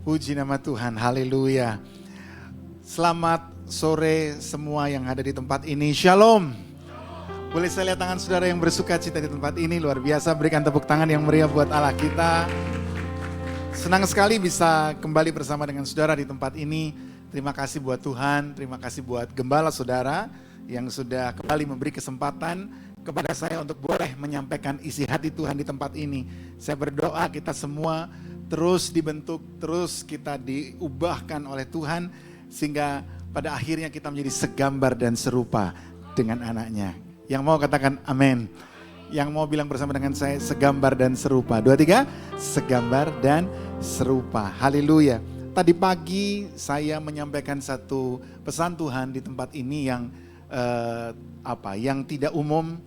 Puji nama Tuhan, haleluya. Selamat sore semua yang ada di tempat ini, shalom. Boleh saya lihat tangan saudara yang bersuka cita di tempat ini, luar biasa. Berikan tepuk tangan yang meriah buat Allah kita. Senang sekali bisa kembali bersama dengan saudara di tempat ini. Terima kasih buat Tuhan, terima kasih buat gembala saudara yang sudah kembali memberi kesempatan kepada saya untuk boleh menyampaikan isi hati Tuhan di tempat ini. Saya berdoa kita semua terus dibentuk, terus kita diubahkan oleh Tuhan, sehingga pada akhirnya kita menjadi segambar dan serupa dengan anaknya. Yang mau katakan amin. Yang mau bilang bersama dengan saya, segambar dan serupa. 2, 3, segambar dan serupa. Haleluya. Tadi pagi saya menyampaikan satu pesan Tuhan di tempat ini yang yang tidak umum,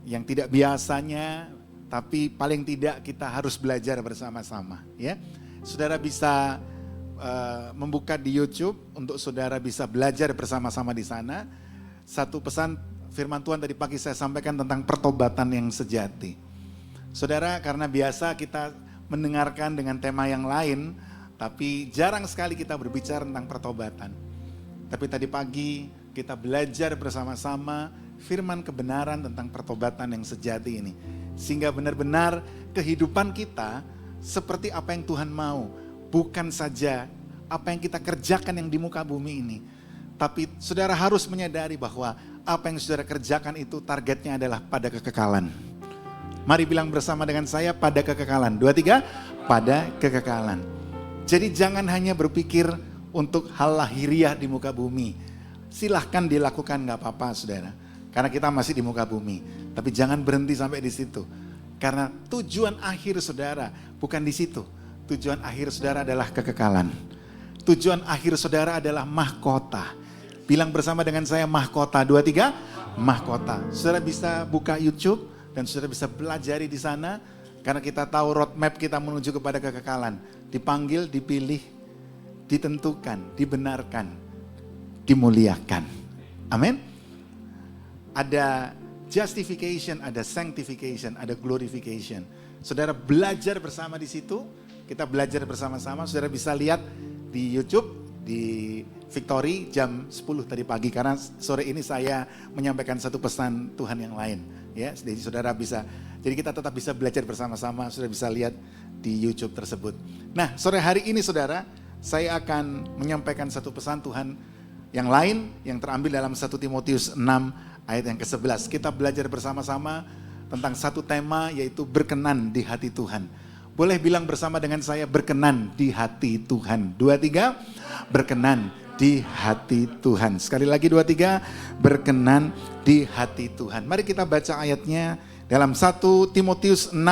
yang tidak biasanya, tapi paling tidak kita harus belajar bersama-sama, ya. Saudara bisa membuka di YouTube untuk saudara bisa belajar bersama-sama di sana. Satu pesan firman Tuhan tadi pagi saya sampaikan tentang pertobatan yang sejati. Saudara, karena biasa kita mendengarkan dengan tema yang lain, tapi jarang sekali kita berbicara tentang pertobatan. Tapi tadi pagi kita belajar bersama-sama firman kebenaran tentang pertobatan yang sejati ini. Sehingga benar-benar kehidupan kita seperti apa yang Tuhan mau. Bukan saja apa yang kita kerjakan yang di muka bumi ini. Tapi saudara harus menyadari bahwa apa yang saudara kerjakan itu targetnya adalah pada kekekalan. Mari bilang bersama dengan saya, pada kekekalan. 2, 3, pada kekekalan. Jadi jangan hanya berpikir untuk hal lahiriah di muka bumi. Silahkan dilakukan, gak apa-apa saudara. Karena kita masih di muka bumi. Tapi jangan berhenti sampai di situ. Karena tujuan akhir saudara bukan di situ. Tujuan akhir saudara adalah kekekalan. Tujuan akhir saudara adalah mahkota. Bilang bersama dengan saya, mahkota. 2, 3, mahkota. Saudara bisa buka YouTube dan saudara bisa belajari di sana. Karena kita tahu roadmap kita menuju kepada kekekalan. Dipanggil, dipilih, ditentukan, dibenarkan, dimuliakan. Amin. Ada justification, ada sanctification, ada glorification. Saudara belajar bersama di situ, kita belajar bersama-sama. Saudara bisa lihat di YouTube, di Victory jam 10 tadi pagi. Karena sore ini saya menyampaikan satu pesan Tuhan yang lain. Ya, jadi saudara bisa, jadi kita tetap bisa belajar bersama-sama. Saudara bisa lihat di YouTube tersebut. Nah, sore hari ini saudara, saya akan menyampaikan satu pesan Tuhan yang lain yang terambil dalam 1 Timotius 6 ayat yang ke-11. Kita belajar bersama-sama tentang satu tema, yaitu berkenan di hati Tuhan. Boleh bilang bersama dengan saya, berkenan di hati Tuhan. 2, 3, berkenan di hati Tuhan. Sekali lagi 2, 3, berkenan di hati Tuhan. Mari kita baca ayatnya dalam 1 Timotius 6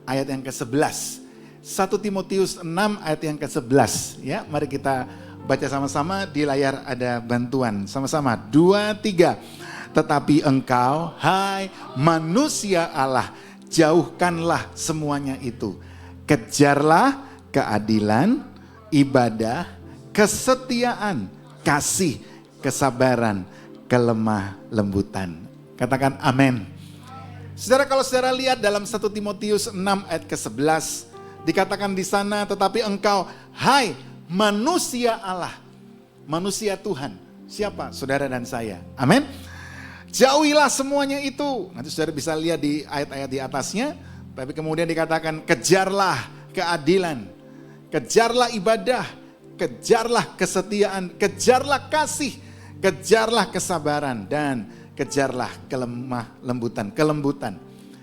ayat yang ke-11. 1 Timotius 6 ayat yang ke-11. Ya, mari kita baca sama-sama. Di layar ada bantuan. Sama-sama, 2, 3. Tetapi engkau, hai manusia Allah, jauhkanlah semuanya itu. Kejarlah keadilan, ibadah, kesetiaan, kasih, kesabaran, kelemah lembutan. Katakan amin. Saudara, kalau saudara lihat dalam 1 Timotius 6 ayat ke-11, dikatakan di sana, tetapi engkau, hai manusia Allah, manusia Tuhan. Siapa? Saudara dan saya. Amin. Jauhilah semuanya itu. Nanti saudara bisa lihat di ayat-ayat di atasnya. Tapi kemudian dikatakan, kejarlah keadilan, kejarlah ibadah, kejarlah kesetiaan, kejarlah kasih, kejarlah kesabaran, dan kejarlah kelemah lembutan, kelembutan.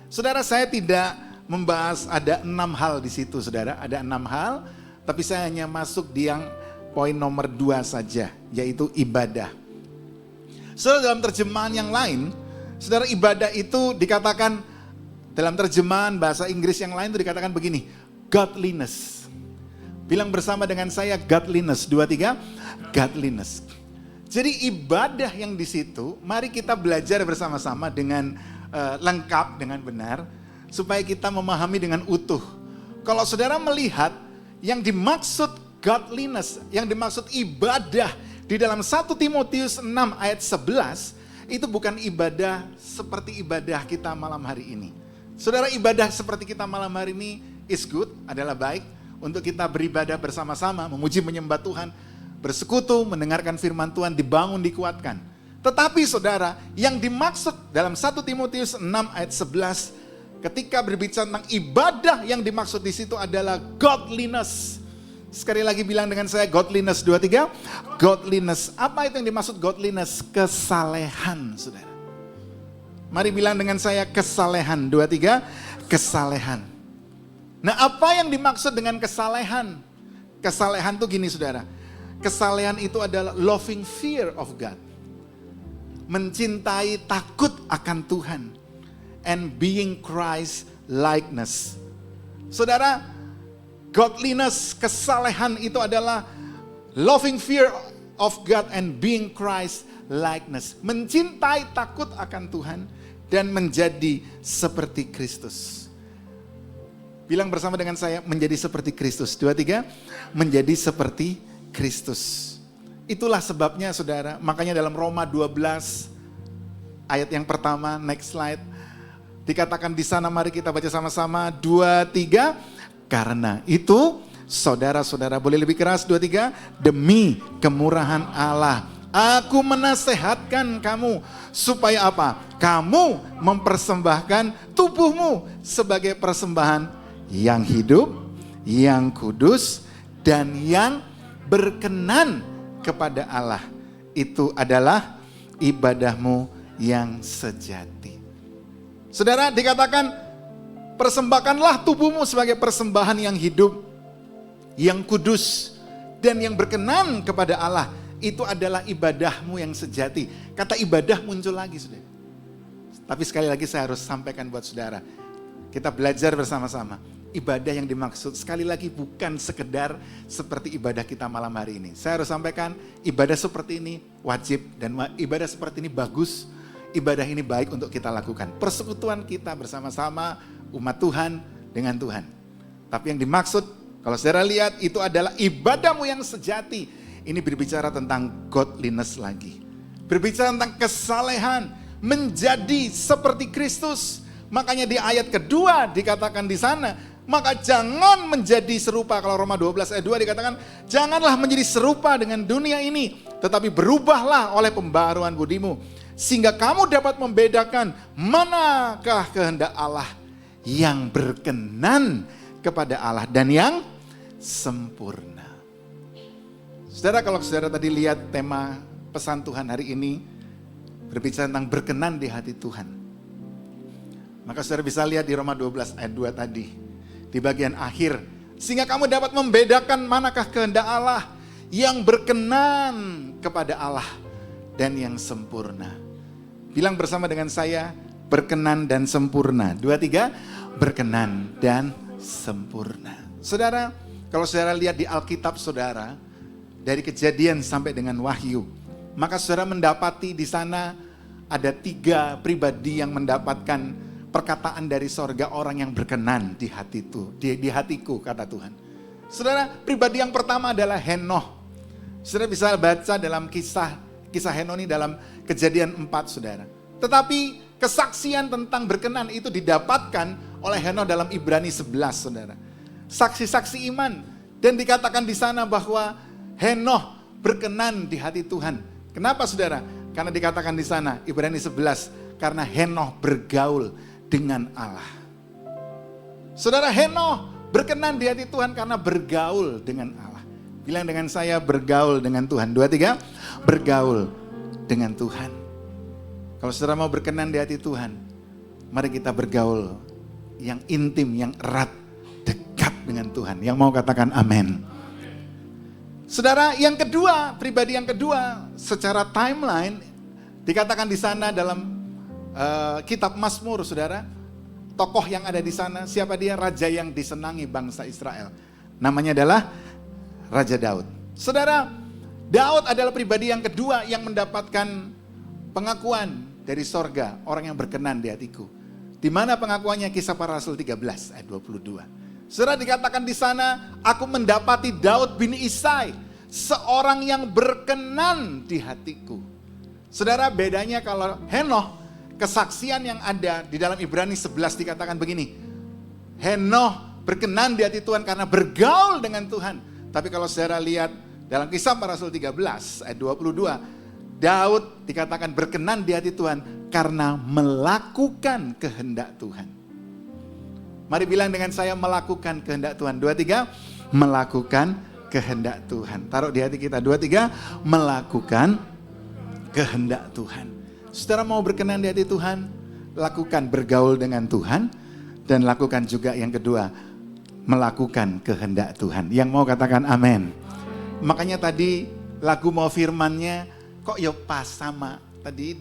Saudara, saya tidak membahas ada 6 hal di situ saudara. Ada 6 hal, tapi saya hanya masuk di yang poin nomor 2 saja, yaitu ibadah. Saudara, dalam terjemahan yang lain, saudara, ibadah itu dikatakan, dalam terjemahan bahasa Inggris yang lain itu dikatakan begini, godliness. Bilang bersama dengan saya, godliness. 2, 3, godliness. Jadi ibadah yang di situ, mari kita belajar bersama-sama dengan lengkap, dengan benar, supaya kita memahami dengan utuh. Kalau saudara melihat yang dimaksud godliness, yang dimaksud ibadah di dalam 1 Timotius 6 ayat 11, itu bukan ibadah seperti ibadah kita malam hari ini. Saudara, ibadah seperti kita malam hari ini is good, adalah baik. untuk kita beribadah bersama-sama, memuji menyembah Tuhan, bersekutu, mendengarkan firman Tuhan, dibangun, dikuatkan. Tetapi saudara, yang dimaksud dalam 1 Timotius 6 ayat 11, ketika berbicara tentang ibadah, yang dimaksud di situ adalah godliness. Sekali lagi bilang dengan saya, godliness. 2, 3, godliness. Apa itu yang dimaksud godliness? Kesalehan, saudara. Mari bilang dengan saya, kesalehan. 2, 3, kesalehan. Nah, apa yang dimaksud dengan kesalehan? Kesalehan itu gini, saudara. Kesalehan itu adalah loving fear of God. Mencintai takut akan Tuhan. And being Christ likeness. Saudara, godliness, kesalehan itu adalah loving fear of God and being Christ likeness. Mencintai takut akan Tuhan dan menjadi seperti Kristus. Bilang bersama dengan saya, menjadi seperti Kristus. 2, 3, menjadi seperti Kristus. Itulah sebabnya saudara, makanya dalam Roma 12 ayat yang pertama, next slide. Dikatakan di sana, mari kita baca sama-sama. 2, 3, karena itu saudara-saudara, boleh lebih keras, 2, 3, demi kemurahan Allah, aku menasehatkan kamu supaya apa? Kamu mempersembahkan tubuhmu sebagai persembahan yang hidup, yang kudus, dan yang berkenan kepada Allah. Itu adalah ibadahmu yang sejati. Saudara, dikatakan persembahkanlah tubuhmu sebagai persembahan yang hidup, yang kudus, dan yang berkenan kepada Allah. Itu adalah ibadahmu yang sejati. Kata ibadah muncul lagi, saudara. Tapi sekali lagi saya harus sampaikan buat saudara. Kita belajar bersama-sama. Ibadah yang dimaksud sekali lagi bukan sekedar seperti ibadah kita malam hari ini. Saya harus sampaikan, ibadah seperti ini wajib dan ibadah seperti ini bagus. Ibadah ini baik untuk kita lakukan. Persekutuan kita bersama-sama umat Tuhan dengan Tuhan. Tapi yang dimaksud, kalau saudara lihat, itu adalah ibadahmu yang sejati. Ini berbicara tentang godliness lagi. Berbicara tentang kesalehan, menjadi seperti Kristus. Makanya di ayat kedua dikatakan di sana, maka jangan menjadi serupa. Kalau Roma 12 ayat 2 dikatakan, janganlah menjadi serupa dengan dunia ini, tetapi berubahlah oleh pembaruan budimu, sehingga kamu dapat membedakan manakah kehendak Allah yang berkenan kepada Allah dan yang sempurna. Saudara, kalau saudara tadi lihat tema pesan Tuhan hari ini, berbicara tentang berkenan di hati Tuhan. Maka saudara bisa lihat di Roma 12 ayat 2 tadi. Di bagian akhir, sehingga kamu dapat membedakan manakah kehendak Allah yang berkenan kepada Allah dan yang sempurna. Bilang bersama dengan saya, berkenan dan sempurna. 2, 3, berkenan dan sempurna. Saudara, kalau saudara lihat di Alkitab saudara, dari Kejadian sampai dengan Wahyu, maka saudara mendapati di sana ada 3 pribadi yang mendapatkan perkataan dari sorga, orang yang berkenan di hatiku, di hatiku, kata Tuhan. Saudara, pribadi yang pertama adalah Henoh. Saudara bisa baca dalam kisah Henoh ini dalam Kejadian 4, saudara. Tetapi kesaksian tentang berkenan itu didapatkan oleh Henoh dalam Ibrani 11, saudara. Saksi-saksi iman. Dan dikatakan di sana bahwa Henoh berkenan di hati Tuhan. Kenapa, saudara? Karena dikatakan di sana, Ibrani 11, karena Henoh bergaul dengan Allah. Saudara, Henoh berkenan di hati Tuhan karena bergaul dengan Allah. Bilang dengan saya, bergaul dengan Tuhan. 2, 3, bergaul dengan Tuhan. Kalau saudara mau berkenan di hati Tuhan, mari kita bergaul yang intim, yang erat, dekat dengan Tuhan. Yang mau katakan amin. Saudara, yang kedua, pribadi yang kedua, secara timeline dikatakan di sana dalam kitab Mazmur, saudara. Tokoh yang ada di sana, siapa dia? Raja yang disenangi bangsa Israel. Namanya adalah Raja Daud. Saudara, Daud adalah pribadi yang kedua yang mendapatkan pengakuan dari sorga, orang yang berkenan di hatiku. Di mana pengakuannya? Kisah Para Rasul 13 ayat 22. Saudara, dikatakan di sana, aku mendapati Daud bin Isai, seorang yang berkenan di hatiku. Saudara, bedanya kalau Henoh, kesaksian yang ada di dalam Ibrani 11 dikatakan begini. Henoh berkenan di hati Tuhan karena bergaul dengan Tuhan. Tapi kalau saudara lihat dalam Kisah Para Rasul 13 ayat 22, Daud dikatakan berkenan di hati Tuhan karena melakukan kehendak Tuhan. Mari bilang dengan saya, melakukan kehendak Tuhan. 2, 3, melakukan kehendak Tuhan. Taruh di hati kita, 2, 3, melakukan kehendak Tuhan. Saudara mau berkenan di hati Tuhan, lakukan bergaul dengan Tuhan, dan lakukan juga yang kedua, melakukan kehendak Tuhan. Yang mau katakan amin. Makanya tadi lagu mau firmannya kok ya pas sama. Tadi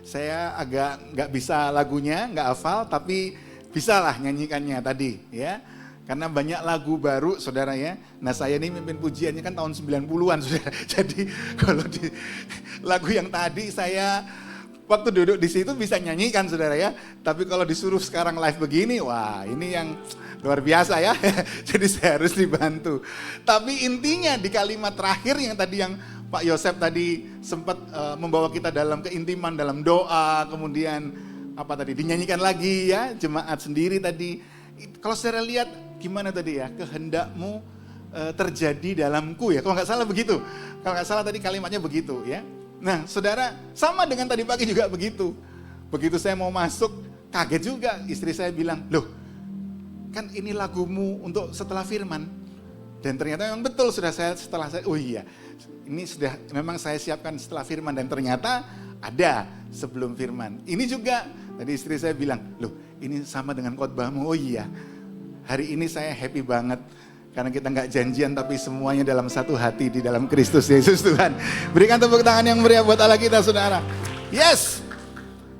saya agak nggak bisa lagunya, nggak hafal, tapi bisalah nyanyikannya tadi ya. Karena banyak lagu baru saudara ya. Nah saya ini mimpin pujiannya kan tahun 90-an saudara. Jadi kalau di lagu yang tadi saya waktu duduk di situ bisa nyanyikan saudara ya. Tapi kalau disuruh sekarang live begini, wah ini yang luar biasa ya. Jadi saya harus dibantu. Tapi intinya di kalimat terakhir yang tadi yang Pak Yosef tadi sempat membawa kita dalam keintiman, dalam doa, kemudian apa tadi dinyanyikan lagi ya, jemaat sendiri tadi. Kalau saudara lihat gimana tadi ya, kehendakmu terjadi dalamku ya, kalau nggak salah begitu. Kalau nggak salah tadi kalimatnya begitu ya. Nah saudara, sama dengan tadi pagi juga begitu. Begitu saya mau masuk, kaget juga istri saya bilang, loh kan ini lagumu untuk setelah firman. Dan ternyata memang betul sudah setelah saya, oh iya ini sudah memang saya siapkan setelah firman. Dan ternyata ada sebelum firman. Ini juga tadi istri saya bilang, loh ini sama dengan khotbahmu. Oh iya, hari ini saya happy banget. Karena kita nggak janjian tapi semuanya dalam satu hati di dalam Kristus Yesus Tuhan. Berikan tepuk tangan yang meriah buat Allah kita saudara. Yes.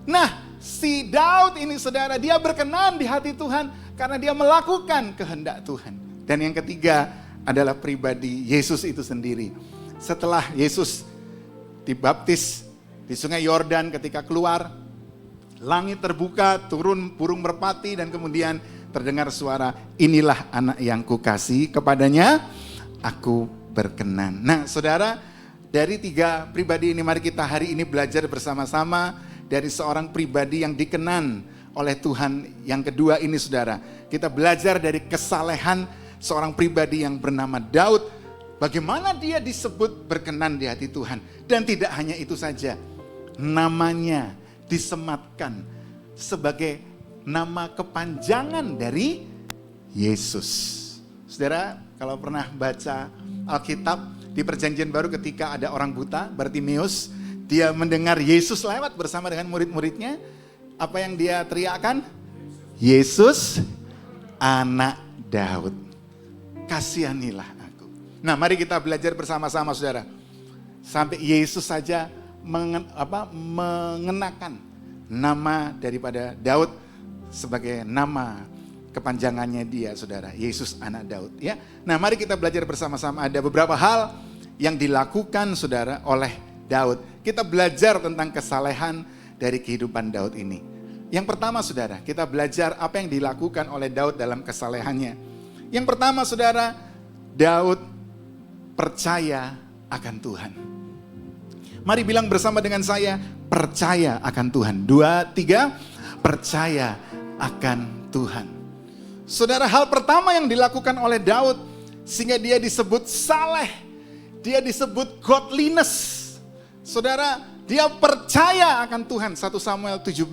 Nah si Daud ini saudara, dia berkenan di hati Tuhan karena dia melakukan kehendak Tuhan. Dan yang ketiga adalah pribadi Yesus itu sendiri. Setelah Yesus dibaptis di sungai Yordan, ketika keluar, langit terbuka, turun burung merpati, dan kemudian terdengar suara, inilah anak yang kukasihi, kepadanya aku berkenan. Nah saudara, dari tiga pribadi ini mari kita hari ini belajar bersama-sama dari seorang pribadi yang dikenan oleh Tuhan. Yang kedua ini saudara, kita belajar dari kesalehan seorang pribadi yang bernama Daud. Bagaimana dia disebut berkenan di hati Tuhan. Dan tidak hanya itu saja, namanya disematkan sebagai nama kepanjangan dari Yesus. Saudara, kalau pernah baca Alkitab di Perjanjian Baru ketika ada orang buta, Bartimeus, dia mendengar Yesus lewat bersama dengan murid-muridnya, apa yang dia teriakkan? Yesus, anak Daud, kasihanilah aku. Nah, mari kita belajar bersama-sama saudara. Sampai Yesus saja mengenakan nama daripada Daud sebagai nama kepanjangannya dia saudara, Yesus anak Daud ya. Nah mari kita belajar bersama-sama, ada beberapa hal yang dilakukan saudara oleh Daud. Kita belajar tentang kesalehan dari kehidupan Daud ini. Yang pertama saudara, kita belajar apa yang dilakukan oleh Daud dalam kesalehannya. Yang pertama saudara, Daud percaya akan Tuhan. Mari bilang bersama dengan saya, percaya akan Tuhan. 2, 3, percaya akan Tuhan. Saudara, hal pertama yang dilakukan oleh Daud sehingga dia disebut saleh, dia disebut godliness. Saudara, dia percaya akan Tuhan. 1 Samuel 17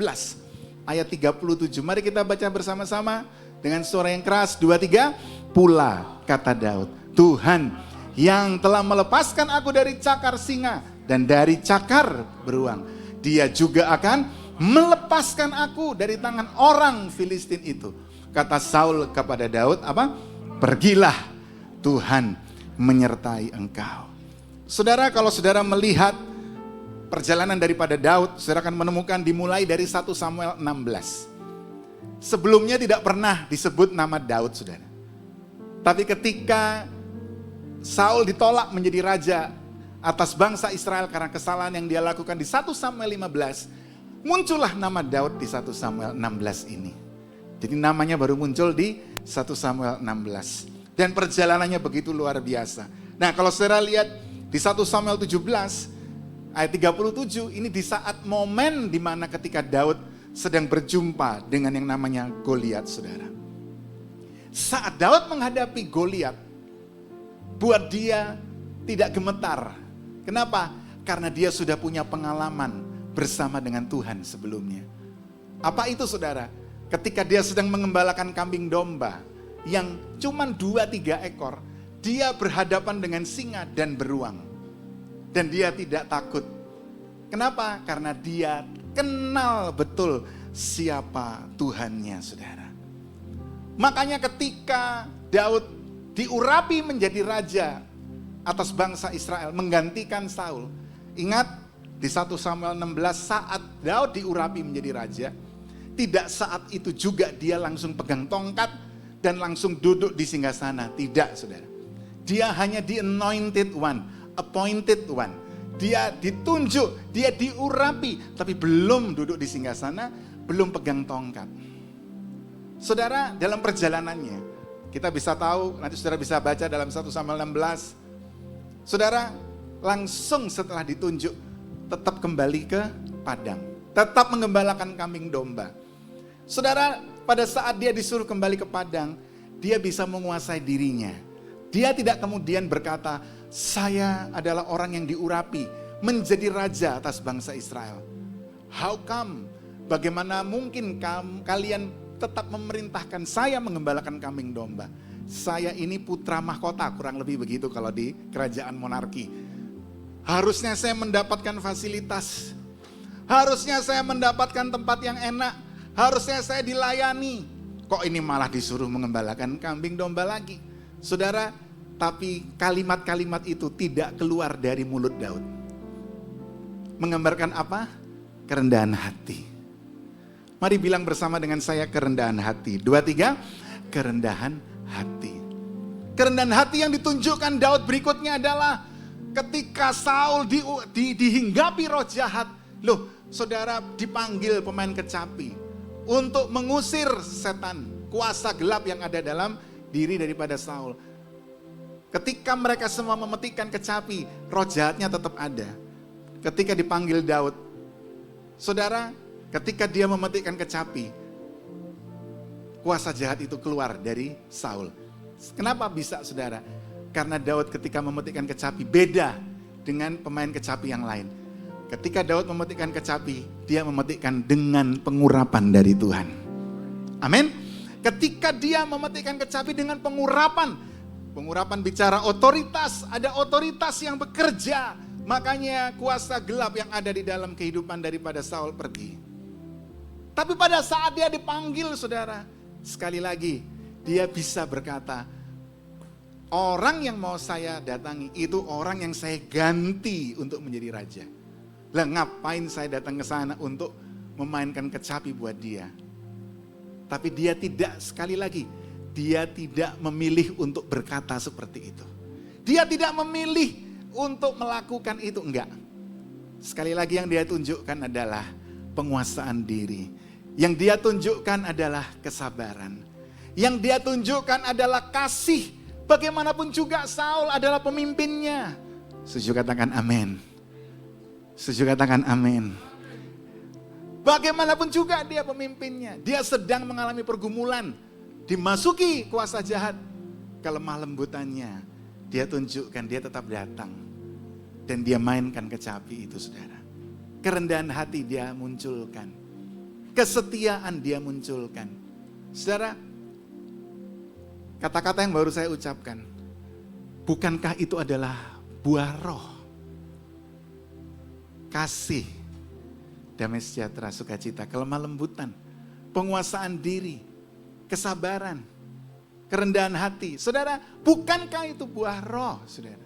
ayat 37. Mari kita baca bersama-sama dengan suara yang keras. 2, 3. Pula kata Daud, Tuhan yang telah melepaskan aku dari cakar singa dan dari cakar beruang, dia juga akan melepaskan aku dari tangan orang Filistin itu. Kata Saul kepada Daud, apa? Pergilah, Tuhan menyertai engkau. Saudara, kalau saudara melihat perjalanan daripada Daud, saudara akan menemukan dimulai dari 1 Samuel 16. Sebelumnya tidak pernah disebut nama Daud, saudara. Tapi ketika Saul ditolak menjadi raja atas bangsa Israel karena kesalahan yang dia lakukan di 1 Samuel 15, muncullah nama Daud di 1 Samuel 16 ini. Jadi namanya baru muncul di 1 Samuel 16. Dan perjalanannya begitu luar biasa. Nah kalau saudara lihat di 1 Samuel 17 ayat 37, ini di saat momen di mana ketika Daud sedang berjumpa dengan yang namanya Goliat saudara. Saat Daud menghadapi Goliat, buat dia tidak gemetar. Kenapa? Karena dia sudah punya pengalaman bersama dengan Tuhan sebelumnya. Apa itu saudara? Ketika dia sedang mengembalakan kambing domba yang cuma 2-3 ekor, dia berhadapan dengan singa dan beruang. Dan dia tidak takut. Kenapa? Karena dia kenal betul siapa Tuhannya, saudara. Makanya ketika Daud diurapi menjadi raja atas bangsa Israel, menggantikan Saul. Ingat di 1 Samuel 16 saat Daud diurapi menjadi raja, tidak saat itu juga dia langsung pegang tongkat dan langsung duduk di singgasana. Tidak, saudara. Dia hanya di anointed one, appointed one. Dia ditunjuk, dia diurapi, tapi belum duduk di singgasana, belum pegang tongkat. Saudara, dalam perjalanannya, kita bisa tahu, nanti saudara bisa baca dalam 1 Samuel 16. Saudara, langsung setelah ditunjuk, tetap kembali ke padang. Tetap mengembalakan kambing domba. Saudara, pada saat dia disuruh kembali ke padang, dia bisa menguasai dirinya. Dia tidak kemudian berkata, saya adalah orang yang diurapi menjadi raja atas bangsa Israel. How come? Bagaimana mungkin kalian tetap memerintahkan saya mengembalakan kambing domba? Saya ini putra mahkota, kurang lebih begitu kalau di kerajaan monarki. Harusnya saya mendapatkan fasilitas. Harusnya saya mendapatkan tempat yang enak. Harusnya saya dilayani. Kok ini malah disuruh mengembalakan kambing domba lagi? Saudara, tapi kalimat-kalimat itu tidak keluar dari mulut Daud. Menggambarkan apa? Kerendahan hati. Mari bilang bersama dengan saya kerendahan hati. 2, 3, kerendahan hati. Kerendahan hati yang ditunjukkan Daud berikutnya adalah ketika Saul dihinggapi roh jahat. Loh, saudara, dipanggil pemain kecapi untuk mengusir setan, kuasa gelap yang ada dalam diri daripada Saul. Ketika mereka semua memetikkan kecapi, roh jahatnya tetap ada. Ketika dipanggil Daud, saudara, ketika dia memetikkan kecapi, kuasa jahat itu keluar dari Saul. Kenapa bisa, saudara? Karena Daud ketika memetikkan kecapi beda dengan pemain kecapi yang lain. Ketika Daud memetikkan kecapi, dia memetikkan dengan pengurapan dari Tuhan. Amin. Ketika dia memetikkan kecapi dengan pengurapan bicara otoritas, ada otoritas yang bekerja. Makanya kuasa gelap yang ada di dalam kehidupan daripada Saul pergi. Tapi pada saat dia dipanggil, saudara, sekali lagi dia bisa berkata, orang yang mau saya datangi itu orang yang saya ganti untuk menjadi raja. Lah ngapain saya datang ke sana untuk memainkan kecapi buat dia? Tapi dia tidak, sekali lagi, dia tidak memilih untuk berkata seperti itu. Dia tidak memilih untuk melakukan itu, enggak. Sekali lagi yang dia tunjukkan adalah penguasaan diri. Yang dia tunjukkan adalah kesabaran. Yang dia tunjukkan adalah kasih. Bagaimanapun juga Saul adalah pemimpinnya. Setuju katakan amin. Setuju katakan amin. Bagaimanapun juga dia pemimpinnya. Dia sedang mengalami pergumulan. Dimasuki kuasa jahat, kelemah lembutannya dia tunjukkan, dia tetap datang dan dia mainkan kecapi itu, saudara. Kerendahan hati dia munculkan, kesetiaan dia munculkan. Saudara, kata-kata yang baru saya ucapkan, bukankah itu adalah buah roh? Kasih, damai sejahtera, sukacita, kelemah lembutan, penguasaan diri, kesabaran, kerendahan hati. Saudara, bukankah itu buah roh, saudara?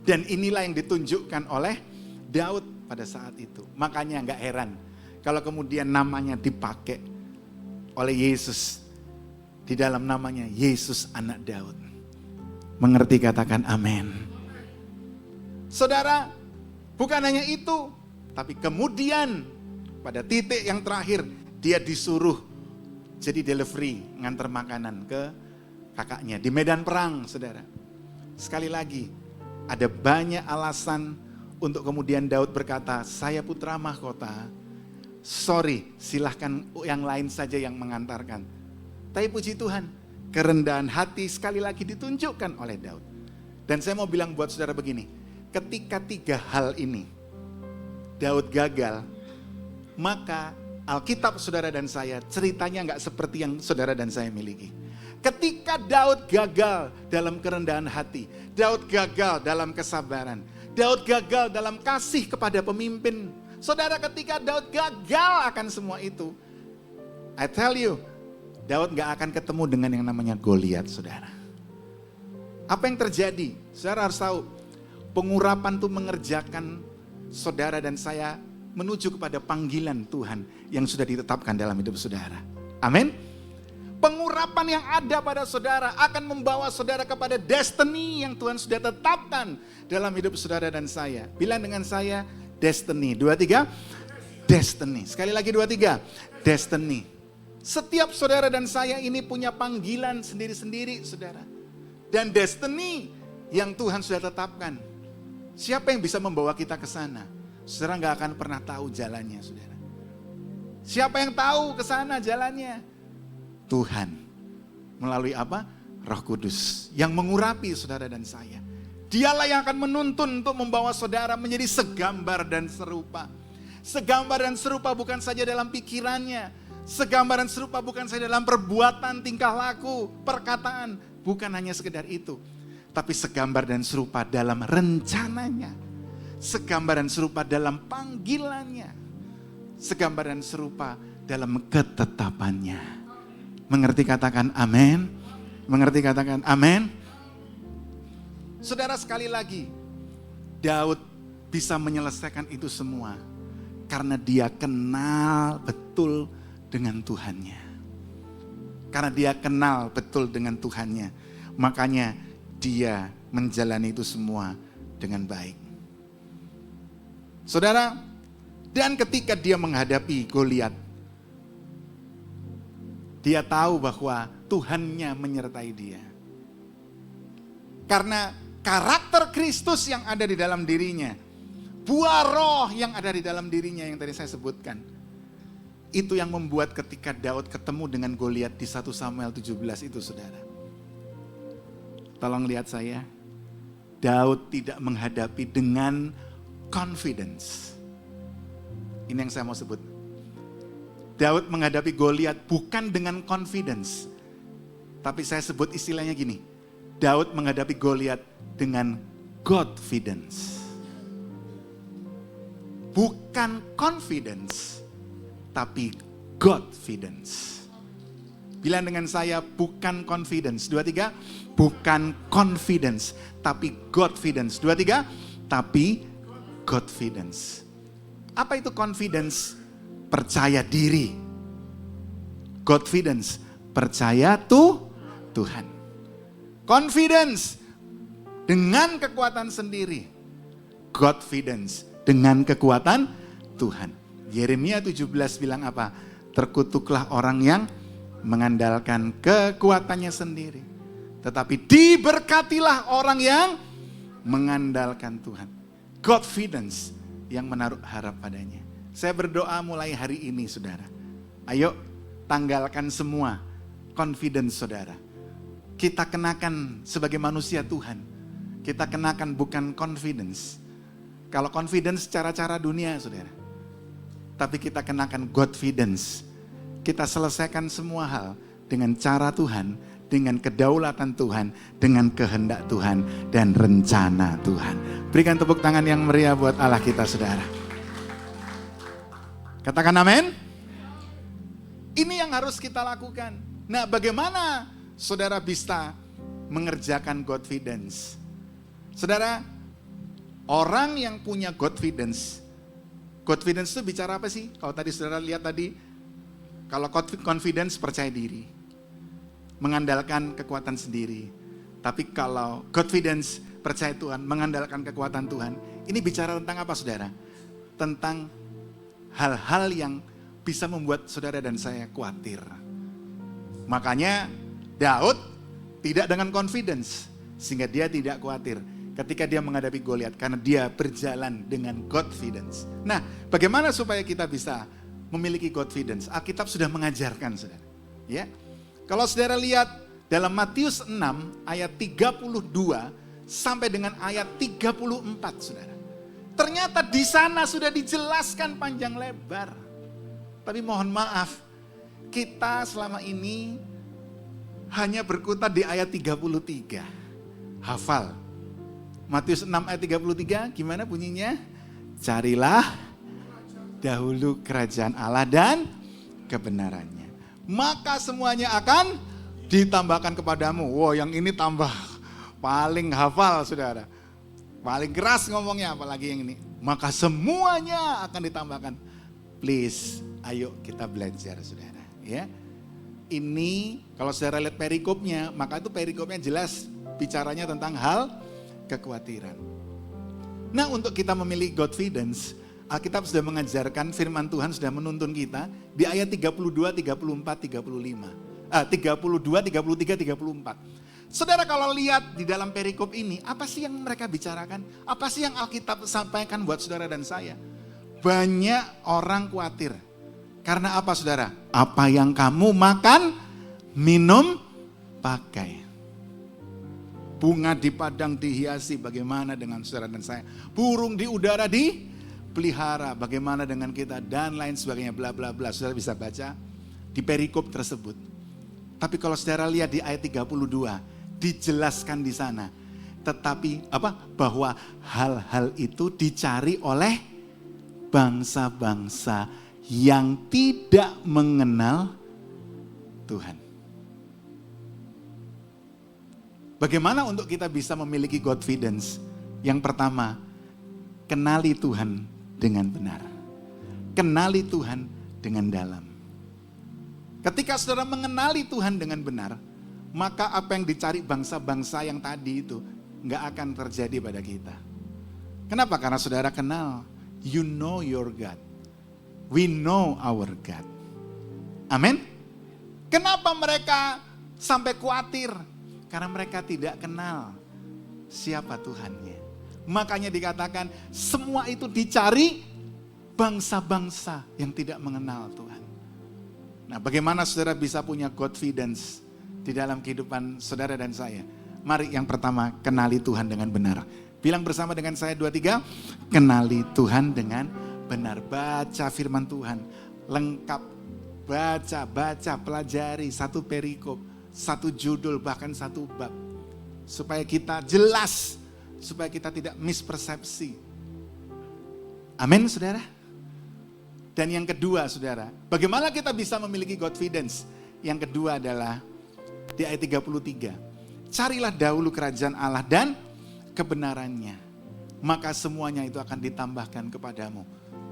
Dan inilah yang ditunjukkan oleh Daud pada saat itu. Makanya gak heran kalau kemudian namanya dipakai oleh Yesus. Di dalam namanya Yesus anak Daud. Mengerti katakan amin. Saudara, bukan hanya itu, tapi kemudian pada titik yang terakhir dia disuruh jadi delivery, ngantar makanan ke kakaknya di medan perang, saudara. Sekali lagi, ada banyak alasan untuk kemudian Daud berkata, saya putra mahkota, sorry, silahkan yang lain saja yang mengantarkan. Tapi puji Tuhan, kerendahan hati sekali lagi ditunjukkan oleh Daud. Dan saya mau bilang buat saudara begini, ketika 3 hal ini Daud gagal, maka Alkitab saudara dan saya ceritanya nggak seperti yang saudara dan saya miliki. Ketika Daud gagal dalam kerendahan hati, Daud gagal dalam kesabaran, Daud gagal dalam kasih kepada pemimpin. Saudara, ketika Daud gagal akan semua itu, I tell you, Daud gak akan ketemu dengan yang namanya Goliat, saudara. Apa yang terjadi? Saudara harus tahu, pengurapan itu mengerjakan saudara dan saya menuju kepada panggilan Tuhan yang sudah ditetapkan dalam hidup saudara. Amin. Pengurapan yang ada pada saudara akan membawa saudara kepada destiny yang Tuhan sudah tetapkan dalam hidup saudara dan saya. Bilang dengan saya, destiny. 2, 3, destiny. Sekali lagi 2, 3, destiny. Setiap saudara dan saya ini punya panggilan sendiri-sendiri, saudara. Dan destiny yang Tuhan sudah tetapkan. Siapa yang bisa membawa kita ke sana? Saudara gak akan pernah tahu jalannya, saudara. Siapa yang tahu ke sana jalannya? Tuhan. Melalui apa? Roh Kudus yang mengurapi saudara dan saya. Dialah yang akan menuntun untuk membawa saudara menjadi segambar dan serupa. Segambar dan serupa bukan saja dalam pikirannya. Segambar dan serupa bukan saja dalam perbuatan, tingkah laku, perkataan. Bukan hanya sekedar itu. Tapi segambar dan serupa dalam rencananya. Segambar dan serupa dalam panggilannya. Segambar dan serupa dalam ketetapannya. Mengerti katakan amin? Mengerti katakan amin? Saudara, sekali lagi, Daud bisa menyelesaikan itu semua karena dia kenal betul dengan Tuhannya. Karena dia kenal betul dengan Tuhannya, makanya dia menjalani itu semua dengan baik. Saudara, dan ketika dia menghadapi Goliat, dia tahu bahwa Tuhannya menyertai dia. Karena karakter Kristus yang ada di dalam dirinya, buah roh yang ada di dalam dirinya yang tadi saya sebutkan, itu yang membuat ketika Daud ketemu dengan Goliat di 1 Samuel 17 itu, saudara. Tolong lihat saya. Daud tidak menghadapi dengan confidence. Ini yang saya mau sebut. Daud menghadapi Goliat bukan dengan confidence. Tapi saya sebut istilahnya gini. Daud menghadapi Goliat dengan Godfidence. Bukan confidence, tapi Godfidence. Bilang dengan saya, bukan confidence. 2, 3, bukan confidence, tapi Godfidence. 2, 3, tapi Godfidence. Apa itu confidence? Percaya diri. Godfidence, percaya Tuhan. Confidence, dengan kekuatan sendiri. Godfidence, dengan kekuatan Tuhan. Yeremia 17 bilang apa? Terkutuklah orang yang mengandalkan kekuatannya sendiri. Tetapi diberkatilah orang yang mengandalkan Tuhan. Godfidence, yang menaruh harap padanya. Saya berdoa mulai hari ini, saudara. Ayo tanggalkan semua confidence saudara. Kita kenakan sebagai manusia Tuhan. Kita kenakan bukan confidence. Kalau confidence cara-cara dunia, saudara. Tapi kita kenakan Godfidence. Kita selesaikan semua hal dengan cara Tuhan, dengan kedaulatan Tuhan, dengan kehendak Tuhan, dan rencana Tuhan. Berikan tepuk tangan yang meriah buat Allah kita, saudara. Katakan amin. Ini yang harus kita lakukan. Nah, bagaimana saudara bisa mengerjakan Godfidence? Saudara, orang yang punya Godfidence, Godfidence itu bicara apa sih? Kalau tadi saudara lihat tadi, kalau confidence percaya diri, mengandalkan kekuatan sendiri. Tapi kalau Godfidence percaya Tuhan, mengandalkan kekuatan Tuhan. Ini bicara tentang apa, saudara? Tentang hal-hal yang bisa membuat saudara dan saya khawatir. Makanya Daud tidak dengan confidence, sehingga dia tidak khawatir ketika dia menghadapi Goliat, karena dia berjalan dengan Godfidence. Nah, bagaimana supaya kita bisa memiliki Godfidence? Alkitab sudah mengajarkan, saudara. Ya, Kalau saudara lihat dalam Matius 6 ayat 32 sampai dengan ayat 34 saudara. Ternyata di sana sudah dijelaskan panjang lebar. Tapi mohon maaf, kita selama ini hanya berkutat di ayat 33. Hafal. Matius 6 ayat 33 gimana bunyinya? Carilah dahulu kerajaan Allah dan kebenarannya. Maka semuanya akan ditambahkan kepadamu. Wow, yang ini tambah paling hafal saudara. Paling keras ngomongnya apalagi yang ini. Maka semuanya akan ditambahkan. Please, ayo kita belajar saudara. Ya, ini kalau saudara lihat perikopnya, maka itu perikopnya jelas bicaranya tentang hal kekhawatiran. Nah, untuk kita memiliki Godfidence, Alkitab sudah mengajarkan, firman Tuhan sudah menuntun kita di ayat 32, 34, 35. 32, 33, 34. Saudara kalau lihat di dalam perikop ini, apa sih yang mereka bicarakan? Apa sih yang Alkitab sampaikan buat saudara dan saya? Banyak orang khawatir. Karena apa saudara? Apa yang kamu makan, minum, pakai. Bunga di padang dihiasi, bagaimana dengan saudara dan saya? Burung di udara dipelihara, bagaimana dengan kita? Dan lain sebagainya, bla bla bla. Saudara bisa baca di perikop tersebut. Tapi kalau saudara lihat di ayat 32, dijelaskan di sana. Tetapi bahwa hal-hal itu dicari oleh bangsa-bangsa yang tidak mengenal Tuhan. Bagaimana untuk kita bisa memiliki Godfidence? Yang pertama, kenali Tuhan dengan benar. Kenali Tuhan dengan dalam. Ketika saudara mengenali Tuhan dengan benar, maka apa yang dicari bangsa-bangsa yang tadi itu nggak akan terjadi pada kita. Kenapa? Karena saudara kenal. You know your God. We know our God. Amin. Kenapa mereka sampai khawatir? Karena mereka tidak kenal siapa Tuhannya. Makanya dikatakan semua itu dicari bangsa-bangsa yang tidak mengenal Tuhan. Nah, bagaimana saudara bisa punya Godfidence di dalam kehidupan saudara dan saya? Mari yang pertama, kenali Tuhan dengan benar. Bilang bersama dengan saya 2, 3, kenali Tuhan dengan benar. Baca firman Tuhan, lengkap. Baca, pelajari satu perikop, satu judul, bahkan satu bab. Supaya kita jelas, supaya kita tidak mispersepsi. Amin saudara? Dan yang kedua saudara, bagaimana kita bisa memiliki Godfidence? Yang kedua adalah di ayat 33. Carilah dahulu kerajaan Allah dan kebenarannya. Maka semuanya itu akan ditambahkan kepadamu.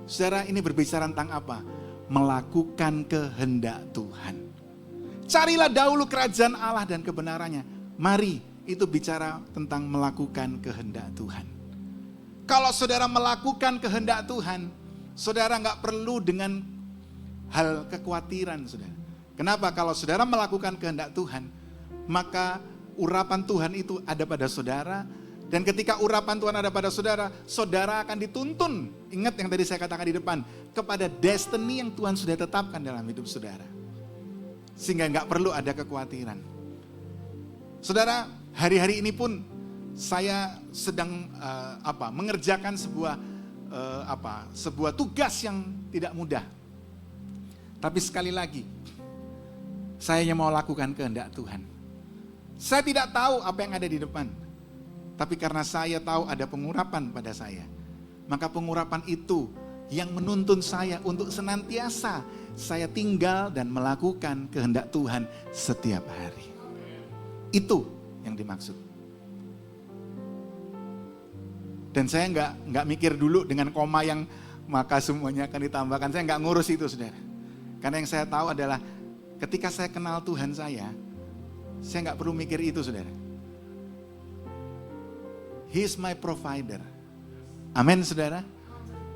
Saudara, ini berbicara tentang apa? Melakukan kehendak Tuhan. Carilah dahulu kerajaan Allah dan kebenarannya. Mari, itu bicara tentang melakukan kehendak Tuhan. Kalau saudara melakukan kehendak Tuhan, saudara nggak perlu dengan hal kekhawatiran, saudara. Kenapa? Kalau saudara melakukan kehendak Tuhan, maka urapan Tuhan itu ada pada saudara. Dan ketika urapan Tuhan ada pada saudara, saudara akan dituntun. Ingat yang tadi saya katakan di depan, kepada destiny yang Tuhan sudah tetapkan dalam hidup saudara. Sehingga nggak perlu ada kekhawatiran. Saudara, hari-hari ini pun saya sedang mengerjakan sebuah tugas yang tidak mudah. Tapi sekali lagi, saya hanya mau lakukan kehendak Tuhan. Saya tidak tahu apa yang ada di depan. Tapi karena saya tahu ada pengurapan pada saya, maka pengurapan itu yang menuntun saya untuk senantiasa saya tinggal dan melakukan kehendak Tuhan setiap hari. Itu yang dimaksud. Dan saya nggak mikir dulu dengan koma yang maka semuanya akan ditambahkan. Saya nggak ngurus itu saudara. Karena yang saya tahu adalah ketika saya kenal Tuhan saya nggak perlu mikir itu saudara. He is my provider. Amin saudara.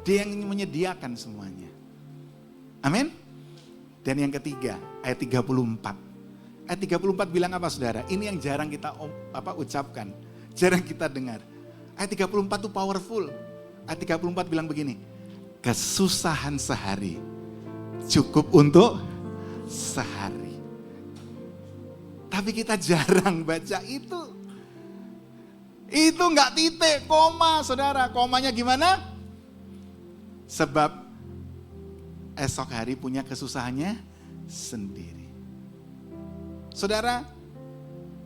Dia yang menyediakan semuanya. Amin. Dan yang ketiga, ayat 34. Ayat 34 bilang apa saudara? Ini yang jarang kita ucapkan. Jarang kita dengar. Ayat 34 itu powerful. Ayat 34 bilang begini. Kesusahan sehari cukup untuk sehari. Tapi kita jarang baca itu. Itu nggak titik, koma saudara. Komanya gimana? Sebab esok hari punya kesusahannya sendiri. Saudara,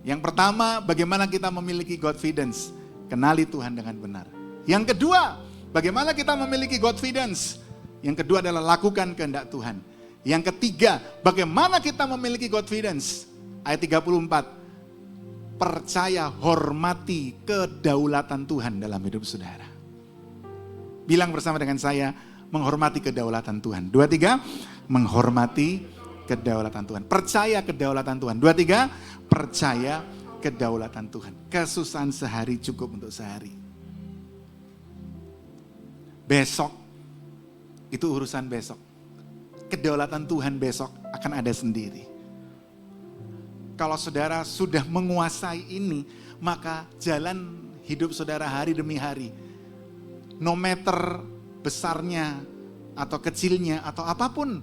yang pertama bagaimana kita memiliki confidence. Kenali Tuhan dengan benar. Yang kedua, bagaimana kita memiliki confidence. Yang kedua adalah lakukan kehendak Tuhan. Yang ketiga, bagaimana kita memiliki confidence. Ayat 34. Percaya, hormati kedaulatan Tuhan dalam hidup saudara. Bilang bersama dengan saya, menghormati kedaulatan Tuhan. 2, 3, menghormati kedaulatan Tuhan. Percaya kedaulatan Tuhan. 2, 3, percaya kedaulatan Tuhan. Kesusahan sehari cukup untuk sehari. Besok, itu urusan besok. Kedaulatan Tuhan besok akan ada sendiri. Kalau saudara sudah menguasai ini, maka jalan hidup saudara hari demi hari. No matter besarnya atau kecilnya atau apapun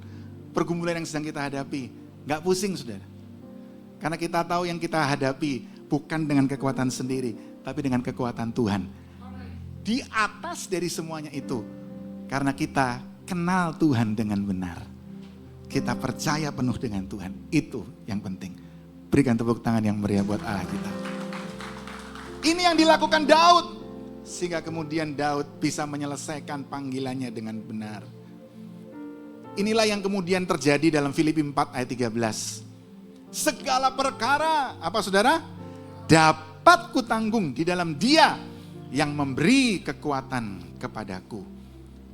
pergumulan yang sedang kita hadapi, gak pusing saudara. Karena kita tahu yang kita hadapi bukan dengan kekuatan sendiri, tapi dengan kekuatan Tuhan. Di atas dari semuanya itu, karena kita kenal Tuhan dengan benar. Kita percaya penuh dengan Tuhan, itu yang penting. Berikan tepuk tangan yang meriah buat Allah kita. Ini yang dilakukan Daud. Sehingga kemudian Daud bisa menyelesaikan panggilannya dengan benar. Inilah yang kemudian terjadi dalam Filipi 4 ayat 13. Segala perkara, apa saudara? Dapat kutanggung di dalam Dia yang memberi kekuatan kepadaku.